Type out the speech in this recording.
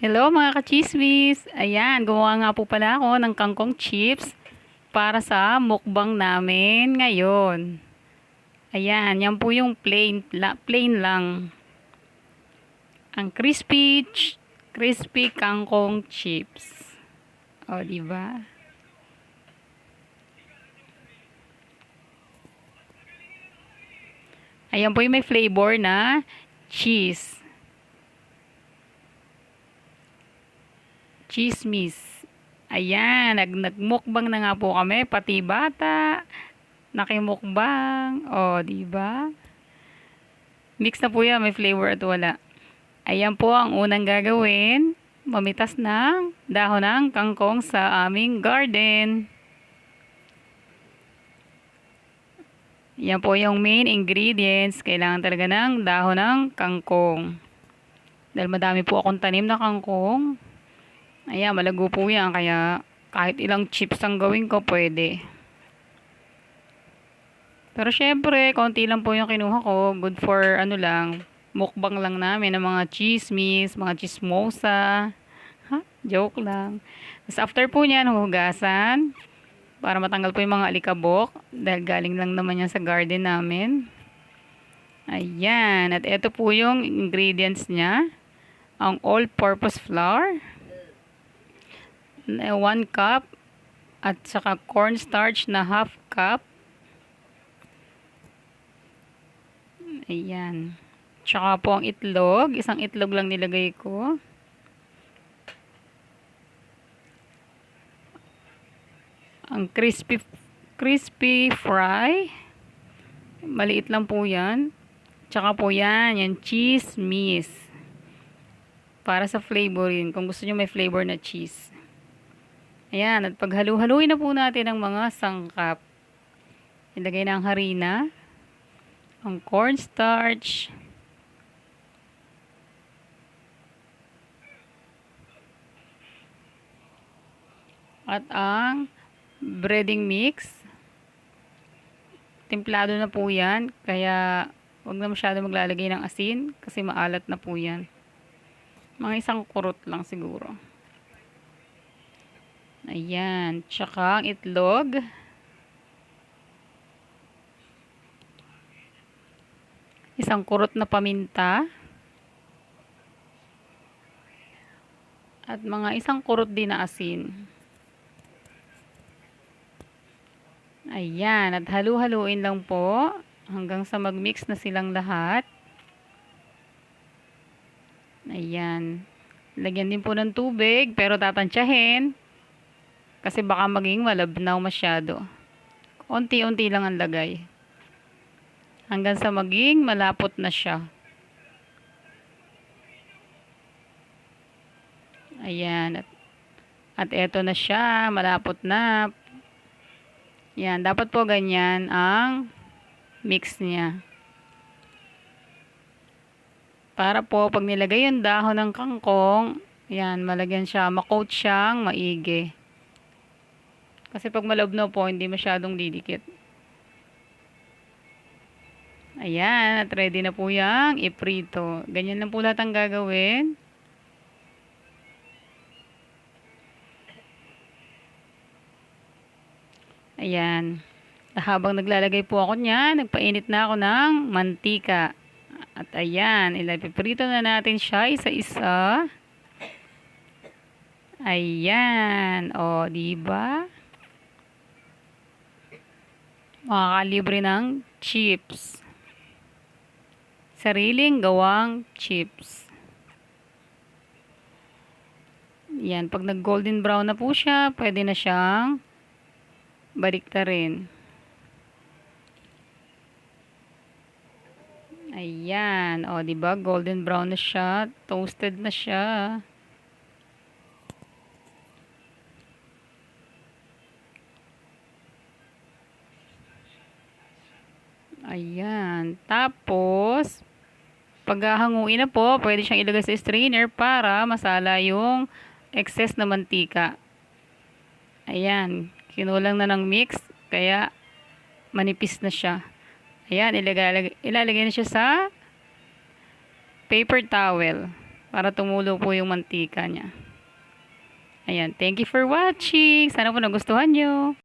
Hello mga kachismis! Ayan, gumawa nga po pala ako ng kangkong chips para sa mukbang namin ngayon. Ayan, yan po yung plain lang. Ang crispy kangkong chips. O, diba? Ayan po yung may flavor na cheese. Chismis. Ayan, nagmukbang na nga po kami, pati bata, nakimukbang. O, di ba? Mix na po yan, may flavor at wala. Ayan po ang unang gagawin. Mamitas ng dahon ng kangkong sa aming garden. Yan po yung main ingredients. Kailangan talaga ng dahon ng kangkong. Dahil madami po akong tanim na kangkong. Ayan, malago po yan. Kaya kahit ilang chips ang gawin ko, pwede. Pero syempre, konti lang po yung kinuha ko. Good for ano lang, mukbang lang namin ng mga chismis, mga chismosa. Ha? Joke lang. Tapos after po niyan, huhugasan. Para matanggal po yung mga alikabok. Dahil galing lang naman yan sa garden namin. Ayan. At ito po yung ingredients niya. Ang all-purpose flour. 1 cup. At saka cornstarch na half cup. Ayan. Tsaka po ang itlog. Isang itlog lang nilagay ko. Ang crispy fry. Maliit lang po yan. Tsaka po yan. Yan cheese mix. Para sa flavorin. Kung gusto nyo may flavor na cheese. Ayan. At paghalu-haluin na po natin ang mga sangkap. Ilagay na ang harina. Ang cornstarch. At ang breading mix. Templado na po yan. Kaya huwag na masyado maglalagay ng asin. Kasi maalat na po yan. Mga isang kurot lang siguro. Ayan. Tsaka ang itlog. Isang kurot na paminta. At mga isang kurot din na asin. Ayan. At halu-haluin lang po. Hanggang sa mag-mix na silang lahat. Ayan. Lagyan din po ng tubig. Pero tatansyahin. Kasi baka maging malabnaw masyado. Unti-unti lang ang lagay. Hanggang sa maging malapot na siya. Ayan. At eto na siya. Malapot na. Yan. Dapat po ganyan ang mix niya. Para po pag nilagay yung dahon ng kangkong, yan, malagyan siya, makoat siyang maigi. Kasi pag malabnaw po, hindi masyadong didikit. Ayan, at ready na po yung iprito. Ganyan lang po lahat ang gagawin. Ayan. Habang naglalagay po ako niyan, nagpainit na ako ng mantika. At ayan, ilapiprito na natin siya isa-isa. Ayan. O, diba? Makakalibre ng chips. Sariling gawang chips. Yan, pag nag-golden brown na po siya, pwede na siyang baliktarin. Ayan, o, diba? Golden brown na siya, toasted na siya. Ayan. Tapos, paghahanguin na po, pwede siyang ilagay sa strainer para masala yung excess na mantika. Ayan. Kinulang na ng mix, kaya manipis na siya. Ayan, ilalagay na siya sa paper towel para tumulo po yung mantika niya. Ayan, thank you for watching. Sana po nagustuhan nyo.